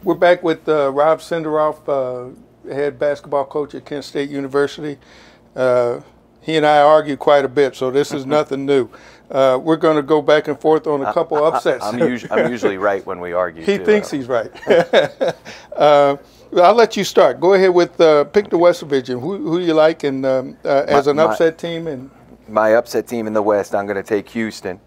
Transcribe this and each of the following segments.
We're back with Rob Senderoff, head basketball coach at Kent State University. He and I argue quite a bit, so this is nothing new. We're going to go back and forth on a couple upsets. I'm usually right when we argue. He thinks he's right. I'll let you start. Go ahead with pick the West Division. Who you like, and as an upset team. And my upset team in the West, I'm going to take Houston,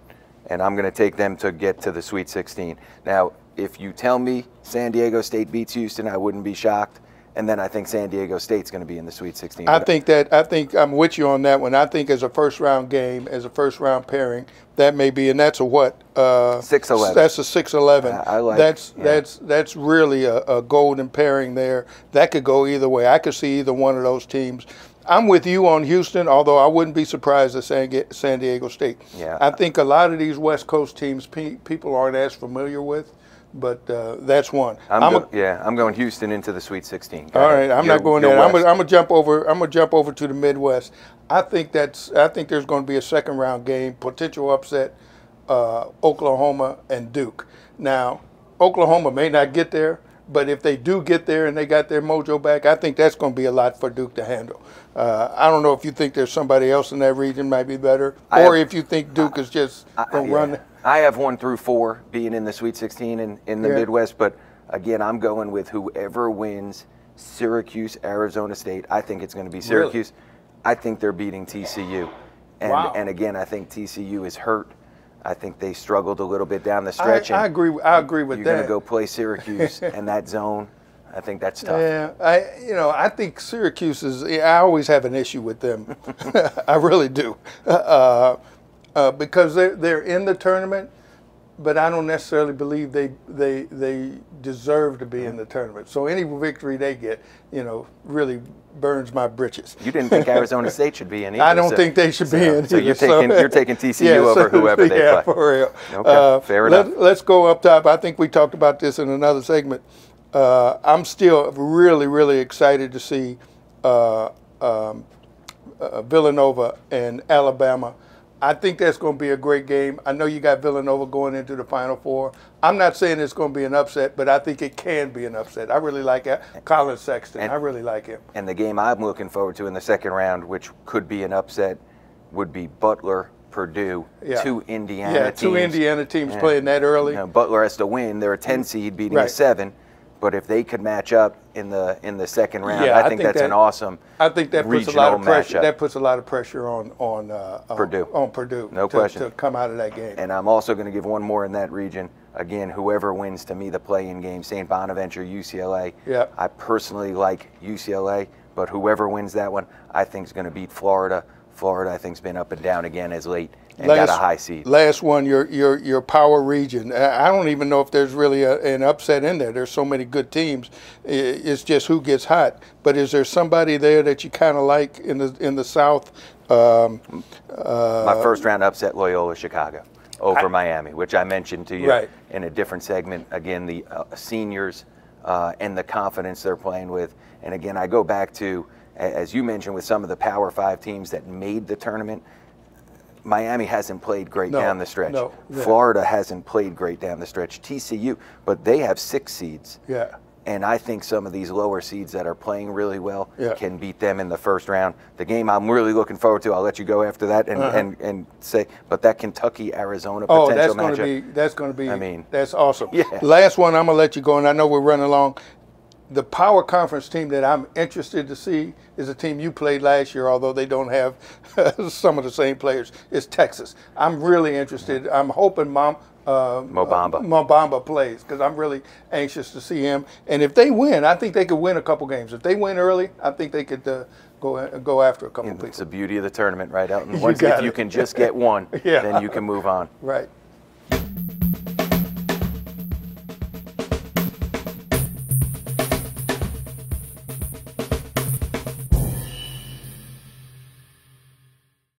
and I'm going to take them to get to the Sweet 16. Now, if you tell me San Diego State beats Houston, I wouldn't be shocked. And then I think San Diego State's going to be in the Sweet 16. I think I'm with you on that one. I think as a first-round game, as a first-round pairing, that may be, and that's a what? 6-11. That's a 6-11. I like. That's really a golden pairing there. That could go either way. I could see either one of those teams. I'm with you on Houston, although I wouldn't be surprised at San Diego State. Yeah. I think a lot of these West Coast teams people aren't as familiar with. But that's one. I'm going Houston into the Sweet 16. All right, I'm not going there. I'm gonna jump over. I'm gonna jump over to the Midwest. I think there's going to be a second round game, potential upset, Oklahoma and Duke. Now, Oklahoma may not get there, but if they do get there and they got their mojo back, I think that's going to be a lot for Duke to handle. I don't know if you think there's somebody else in that region might be better, or if you think Duke is just going to run. I have 1 through 4 being in the Sweet 16 in the Midwest, but again, I'm going with whoever wins Syracuse, Arizona State. I think it's going to be Syracuse. Really? I think they're beating TCU. And again, I think TCU is hurt. I think they struggled a little bit down the stretch. I agree with that. You're going to go play Syracuse and that zone. I think that's tough. Yeah, I think Syracuse is. I always have an issue with them. I really do, because they're in the tournament, but I don't necessarily believe they deserve to be in the tournament. So any victory they get, really burns my britches. You didn't think Arizona State should be in either. I don't think they should be in. So you're taking TCU over whoever they play. Yeah, for real. Okay, fair enough. Let's go up top. I think we talked about this in another segment. I'm still really, really excited to see Villanova and Alabama. I think that's going to be a great game. I know you got Villanova going into the Final Four. I'm not saying it's going to be an upset, but I think it can be an upset. I really like Colin Sexton. I really like him. And the game I'm looking forward to in the second round, which could be an upset, would be Butler, Purdue, two Indiana teams. Two Indiana teams playing that early. Butler has to win. They're a 10 seed beating a 7. But if they could match up in the second round, I think that's an awesome. I think that puts a lot of pressure. That puts a lot of pressure on Purdue. On Purdue, no question, to come out of that game. And I'm also going to give one more in that region. Again, whoever wins, to me, the play-in game, St. Bonaventure, UCLA. Yeah. I personally like UCLA, but whoever wins that one, I think is going to beat Florida. Florida, I think, has been up and down again as late. And got a high seed. Last one, your power region. I don't even know if there's really an upset in there. There's so many good teams. It's just who gets hot. But is there somebody there that you kind of like in the South? My first round upset, Loyola Chicago over Miami, which I mentioned to you in a different segment. Again, the seniors and the confidence they're playing with. And again, I go back to, as you mentioned, with some of the Power 5 teams that made the tournament. Miami hasn't played great down the stretch. Florida hasn't played great down the stretch. TCU, but they have 6 seeds. Yeah. And I think some of these lower seeds that are playing really well can beat them in the first round. The game I'm really looking forward to, I'll let you go after that and say, but that Kentucky-Arizona potential matchup. That's going to be, I mean, that's awesome. Yeah. Last one, I'm going to let you go, and I know we're running along. The power conference team that I'm interested to see is a team you played last year, although they don't have some of the same players. It's Texas. I'm really interested. I'm hoping Mo Bamba plays, because I'm really anxious to see him. And if they win, I think they could win a couple games. If they win early, I think they could go after a couple people. It's the beauty of the tournament, right, Elton? If you can just get one, then you can move on. Right.